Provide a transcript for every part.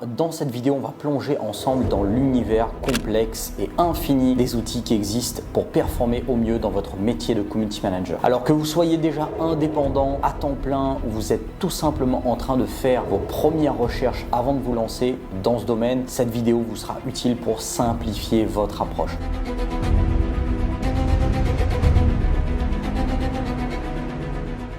Dans cette vidéo, on va plonger ensemble dans l'univers complexe et infini des outils qui existent pour performer au mieux dans votre métier de community manager. Alors que vous soyez déjà indépendant, à temps plein, ou vous êtes tout simplement en train de faire vos premières recherches avant de vous lancer dans ce domaine, cette vidéo vous sera utile pour simplifier votre approche.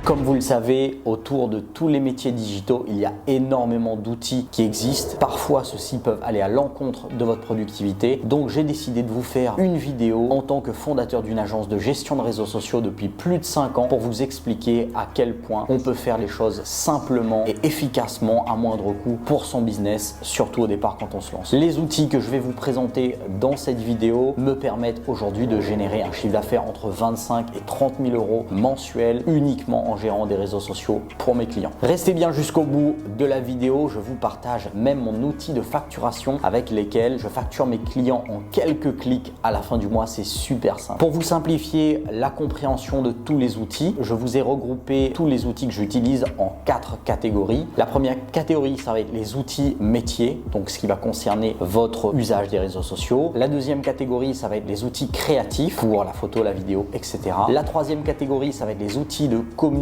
Comme vous le savez, autour de tous les métiers digitaux, il y a énormément d'outils qui existent. Parfois, ceux-ci peuvent aller à l'encontre de votre productivité. Donc, j'ai décidé de vous faire une vidéo en tant que fondateur d'une agence de gestion de réseaux sociaux depuis plus de 5 ans pour vous expliquer à quel point on peut faire les choses simplement et efficacement à moindre coût pour son business, surtout au départ quand on se lance. Les outils que je vais vous présenter dans cette vidéo me permettent aujourd'hui de générer un chiffre d'affaires entre 25 et 30 000 euros mensuels uniquement en gérant des réseaux sociaux pour mes clients. Restez bien jusqu'au bout de la vidéo, je vous partage même mon outil de facturation avec lesquels je facture mes clients en quelques clics à la fin du mois, c'est super simple. Pour vous simplifier la compréhension de tous les outils, je vous ai regroupé tous les outils que j'utilise en 4 catégories. La première catégorie, ça va être les outils métiers, donc ce qui va concerner votre usage des réseaux sociaux. La deuxième catégorie, ça va être les outils créatifs pour la photo, la vidéo, etc. La troisième catégorie, ça va être les outils de communication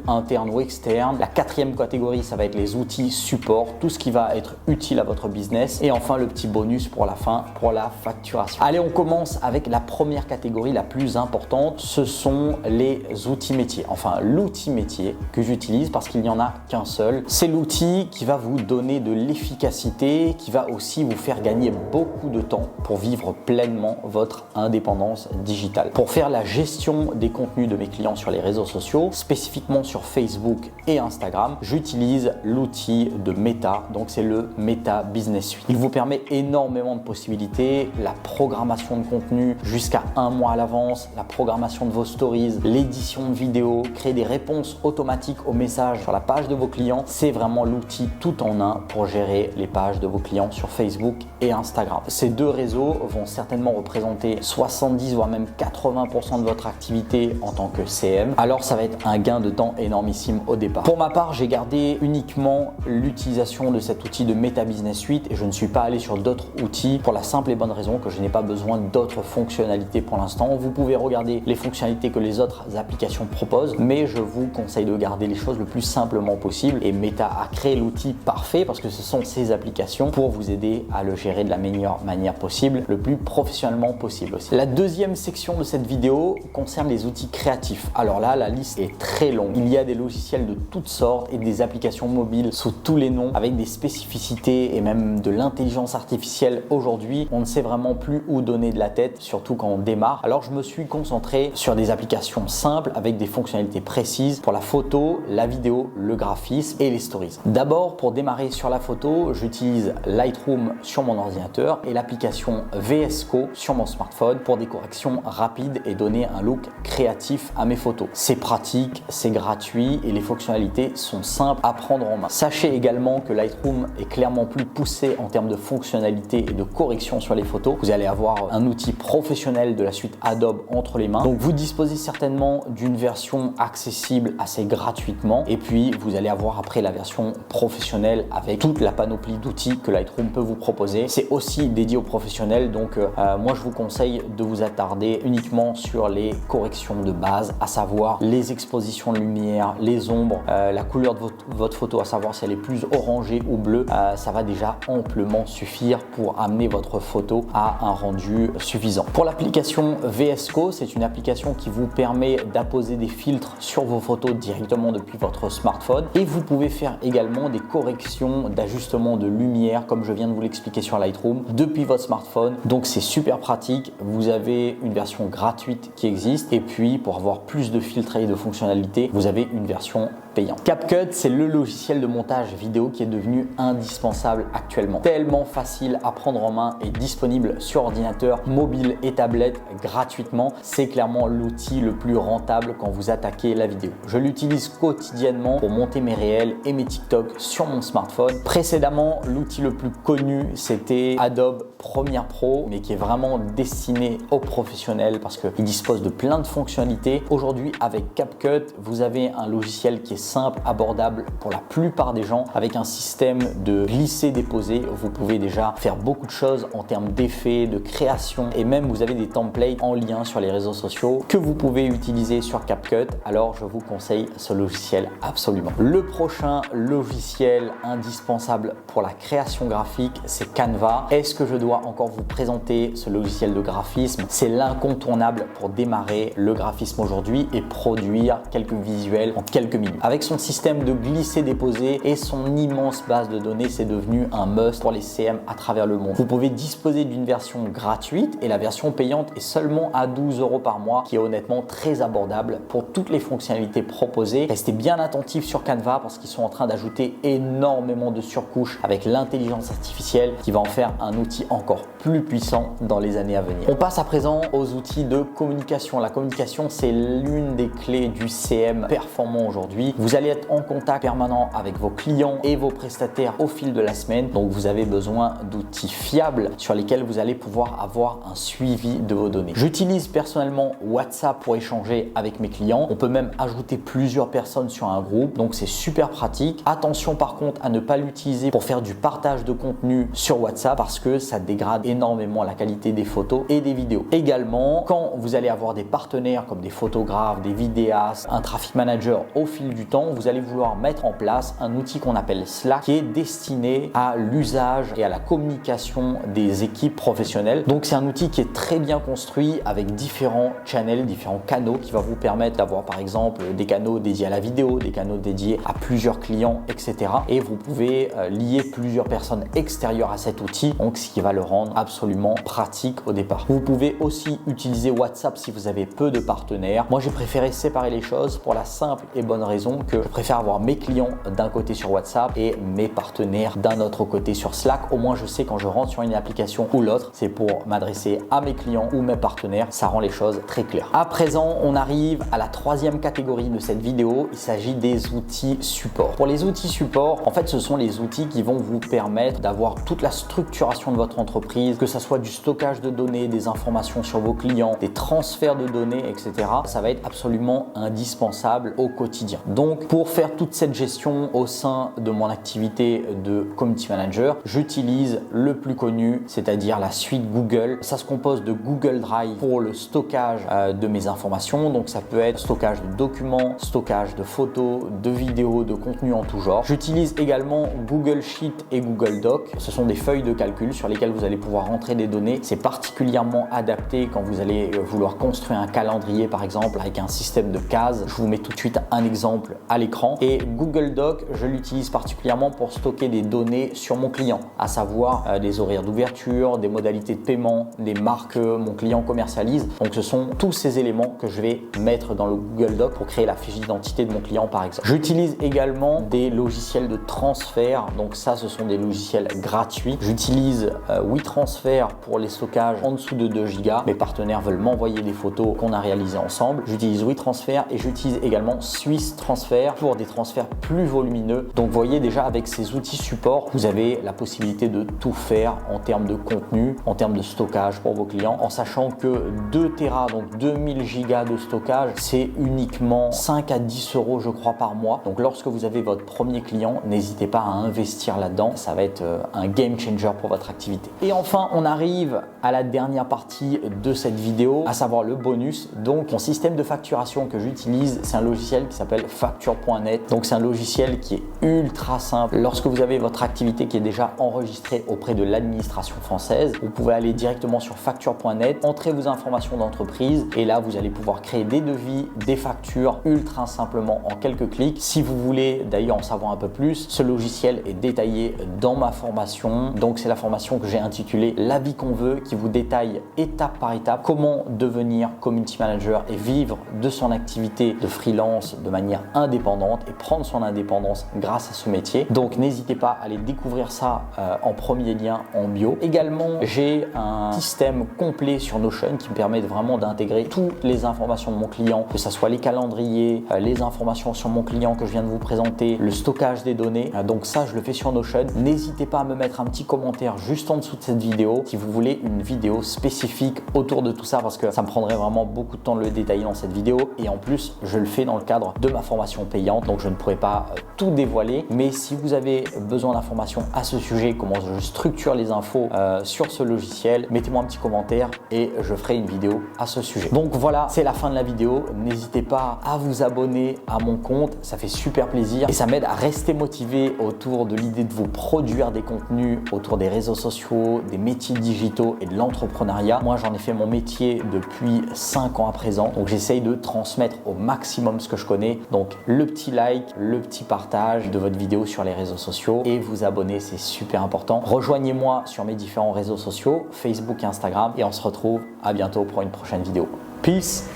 interne ou externe. La quatrième catégorie, ça va être les outils support, tout ce qui va être utile à votre business. Et enfin, le petit bonus pour la fin, pour la facturation. Allez, on commence avec la première catégorie, la plus importante. Ce sont les outils métiers. Enfin, l'outil métier que j'utilise parce qu'il n'y en a qu'un seul. C'est l'outil qui va vous donner de l'efficacité, qui va aussi vous faire gagner beaucoup de temps pour vivre pleinement votre indépendance digitale. Pour faire la gestion des contenus de mes clients sur les réseaux sociaux, spécifiquement sur Facebook et Instagram, j'utilise l'outil de Meta, donc c'est le Meta Business Suite. Il vous permet énormément de possibilités, la programmation de contenu jusqu'à 1 mois à l'avance, la programmation de vos stories, l'édition de vidéos, créer des réponses automatiques aux messages sur la page de vos clients. C'est vraiment l'outil tout en un pour gérer les pages de vos clients sur Facebook et Instagram. Ces deux réseaux vont certainement représenter 70 voire même 80% de votre activité en tant que CM. Alors ça va être un gain de temps énormissime au départ. Pour ma part, j'ai gardé uniquement l'utilisation de cet outil de Meta Business Suite et je ne suis pas allé sur d'autres outils pour la simple et bonne raison que je n'ai pas besoin d'autres fonctionnalités pour l'instant. Vous pouvez regarder les fonctionnalités que les autres applications proposent, mais je vous conseille de garder les choses le plus simplement possible et Meta a créé l'outil parfait parce que ce sont ces applications pour vous aider à le gérer de la meilleure manière possible, le plus professionnellement possible aussi. La deuxième section de cette vidéo concerne les outils créatifs. Alors là, la liste est très longue. Il y a des logiciels de toutes sortes et des applications mobiles sous tous les noms avec des spécificités et même de l'intelligence artificielle. Aujourd'hui, on ne sait vraiment plus où donner de la tête, surtout quand on démarre. Alors je me suis concentré sur des applications simples avec des fonctionnalités précises pour la photo, la vidéo, le graphisme et les stories. D'abord, pour démarrer sur la photo, j'utilise Lightroom sur mon ordinateur et l'application VS Code sur mon smartphone pour des corrections rapides et donner un look créatif à mes photos. C'est pratique, c'est gratuit et les fonctionnalités sont simples à prendre en main. Sachez également que Lightroom est clairement plus poussé en termes de fonctionnalités et de correction sur les photos. Vous allez avoir un outil professionnel de la suite Adobe entre les mains. Donc vous disposez certainement d'une version accessible assez gratuitement et puis vous allez avoir après la version professionnelle avec toute la panoplie d'outils que Lightroom peut vous proposer. C'est aussi dédié aux professionnels, donc moi je vous conseille de vous attarder uniquement sur les corrections de base, à savoir les expositions de lumière, les ombres, la couleur de votre photo, à savoir si elle est plus orangée ou bleue, ça va déjà amplement suffire pour amener votre photo à un rendu suffisant. Pour l'application VS Code, c'est une application qui vous permet d'apposer des filtres sur vos photos directement depuis votre smartphone et vous pouvez faire également des corrections d'ajustement de lumière comme je viens de vous l'expliquer sur Lightroom depuis votre smartphone. Donc c'est super pratique. Vous avez une version gratuite qui existe et puis pour avoir plus de filtres et de fonctionnalités, vous avez une version payante. CapCut, c'est le logiciel de montage vidéo qui est devenu indispensable actuellement. Tellement facile à prendre en main et disponible sur ordinateur, mobile et tablette gratuitement. C'est clairement l'outil le plus rentable quand vous attaquez la vidéo. Je l'utilise quotidiennement pour monter mes réels et mes TikTok sur mon smartphone. Précédemment, l'outil le plus connu, c'était Adobe Premiere Pro, mais qui est vraiment destiné aux professionnels parce qu'il dispose de plein de fonctionnalités. Aujourd'hui, avec CapCut, vous avez un logiciel qui est simple, abordable pour la plupart des gens. Avec un système de glisser-déposer, vous pouvez déjà faire beaucoup de choses en termes d'effets, de création et même vous avez des templates en lien sur les réseaux sociaux que vous pouvez utiliser sur CapCut. Alors je vous conseille ce logiciel absolument. Le prochain logiciel indispensable pour la création graphique, c'est Canva. Est-ce que je dois encore vous présenter ce logiciel de graphisme? C'est l'incontournable pour démarrer le graphisme aujourd'hui et produire quelques visuels en quelques minutes. Avec son système de glisser-déposer et son immense base de données, c'est devenu un must pour les CM à travers le monde. Vous pouvez disposer d'une version gratuite et la version payante est seulement à 12 € par mois, qui est honnêtement très abordable pour toutes les fonctionnalités proposées. Restez bien attentifs sur Canva parce qu'ils sont en train d'ajouter énormément de surcouches avec l'intelligence artificielle qui va en faire un outil encore plus puissant dans les années à venir. On passe à présent aux outils de communication. La communication, c'est l'une des clés du CM performant aujourd'hui. Vous allez être en contact permanent avec vos clients et vos prestataires au fil de la semaine. Donc, vous avez besoin d'outils fiables sur lesquels vous allez pouvoir avoir un suivi de vos données. J'utilise personnellement WhatsApp pour échanger avec mes clients. On peut même ajouter plusieurs personnes sur un groupe. Donc, c'est super pratique. Attention par contre à ne pas l'utiliser pour faire du partage de contenu sur WhatsApp parce que ça dégrade énormément la qualité des photos et des vidéos. Également, quand vous allez avoir des partenaires comme des photographes, des vidéastes, un traffic manager au fil du temps, vous allez vouloir mettre en place un outil qu'on appelle Slack qui est destiné à l'usage et à la communication des équipes professionnelles. Donc c'est un outil qui est très bien construit avec différents channels, différents canaux qui va vous permettre d'avoir par exemple des canaux dédiés à la vidéo, des canaux dédiés à plusieurs clients, etc. Et vous pouvez lier plusieurs personnes extérieures à cet outil, donc ce qui va le rendre absolument pratique au départ. Vous pouvez aussi utiliser WhatsApp si vous avez peu de partenaires. Moi, j'ai préféré séparer les choses pour la simple et bonne raison que je préfère avoir mes clients d'un côté sur WhatsApp et mes partenaires d'un autre côté sur Slack. Au moins, je sais quand je rentre sur une application ou l'autre, c'est pour m'adresser à mes clients ou mes partenaires. Ça rend les choses très claires. À présent, on arrive à la troisième catégorie de cette vidéo. Il s'agit des outils support. Pour les outils support, en fait, ce sont les outils qui vont vous permettre d'avoir toute la structuration de votre entreprise, que ce soit du stockage de données, des informations sur vos clients, des transferts de données, etc. Ça va être absolument indispensable au quotidien. Donc, pour faire toute cette gestion au sein de mon activité de Community Manager, j'utilise le plus connu, c'est-à-dire la suite Google. Ça se compose de Google Drive pour le stockage de mes informations. Donc, ça peut être stockage de documents, stockage de photos, de vidéos, de contenu en tout genre. J'utilise également Google Sheet et Google Doc. Ce sont des feuilles de calcul sur lesquelles vous allez pouvoir rentrer des données. C'est particulièrement adapté quand vous allez vouloir construire un calendrier par exemple avec un système de cases. Je vous mets tout de suite un exemple à l'écran. Et Google Doc, je l'utilise particulièrement pour stocker des données sur mon client, à savoir des horaires d'ouverture, des modalités de paiement, des marques que mon client commercialise. Donc ce sont tous ces éléments que je vais mettre dans le Google Doc pour créer la fiche d'identité de mon client par exemple. J'utilise également des logiciels de transfert. Donc ça, ce sont des logiciels gratuits. J'utilise WeTransfer pour les stockages en dessous de 2 Go. Mes partenaires veulent m'envoyer des photos qu'on a réalisées ensemble. J'utilise WeTransfer et j'utilise également Swiss Transfer pour des transferts plus volumineux. Donc, vous voyez déjà avec ces outils support, vous avez la possibilité de tout faire en termes de contenu, en termes de stockage pour vos clients, en sachant que 2 Tera, donc 2000 Go de stockage, c'est uniquement 5 à 10 € je crois par mois. Donc, lorsque vous avez votre premier client, n'hésitez pas à investir là-dedans. Ça va être un game changer pour votre activité. Et enfin, on arrive à la dernière partie de cette vidéo, à savoir le bonus. Donc, mon système de facturation que j'utilise, c'est un logiciel qui s'appelle facture.net. Donc, c'est un logiciel qui est ultra simple. Lorsque vous avez votre activité qui est déjà enregistrée auprès de l'administration française, vous pouvez aller directement sur facture.net, entrer vos informations d'entreprise et là, vous allez pouvoir créer des devis, des factures ultra simplement en quelques clics. Si vous voulez d'ailleurs en savoir un peu plus, ce logiciel est détaillé dans ma formation. Donc, c'est la formation que j'ai intitulée La vie qu'on veut, qui vous détaille étape par étape comment devenir community manager et vivre de son activité de freelance de manière indépendante et prendre son indépendance grâce à ce métier. Donc, n'hésitez pas à aller découvrir ça en premier lien en bio. Également, j'ai un système complet sur Notion qui me permet vraiment d'intégrer toutes les informations de mon client, que ce soit les calendriers, les informations sur mon client que je viens de vous présenter, le stockage des données. Donc ça, je le fais sur Notion. N'hésitez pas à me mettre un petit commentaire juste en dessous de cette vidéo si vous voulez une vidéo spécifique autour de tout ça, parce que ça me prendrait vraiment beaucoup de temps de le détailler dans cette vidéo et en plus, je le fais dans le cadre de ma formation formation payante, donc je ne pourrais pas tout dévoiler. Mais si vous avez besoin d'informations à ce sujet, comment je structure les infos sur ce logiciel, mettez-moi un petit commentaire et je ferai une vidéo à ce sujet. Donc voilà, c'est la fin de la vidéo. N'hésitez pas à vous abonner à mon compte, ça fait super plaisir et ça m'aide à rester motivé autour de l'idée de vous produire des contenus autour des réseaux sociaux, des métiers digitaux et de l'entrepreneuriat. Moi, j'en ai fait mon métier depuis 5 ans à présent, donc j'essaye de transmettre au maximum ce que je connais. Donc le petit like, le petit partage de votre vidéo sur les réseaux sociaux et vous abonner, c'est super important. Rejoignez-moi sur mes différents réseaux sociaux, Facebook et Instagram, et on se retrouve à bientôt pour une prochaine vidéo. Peace!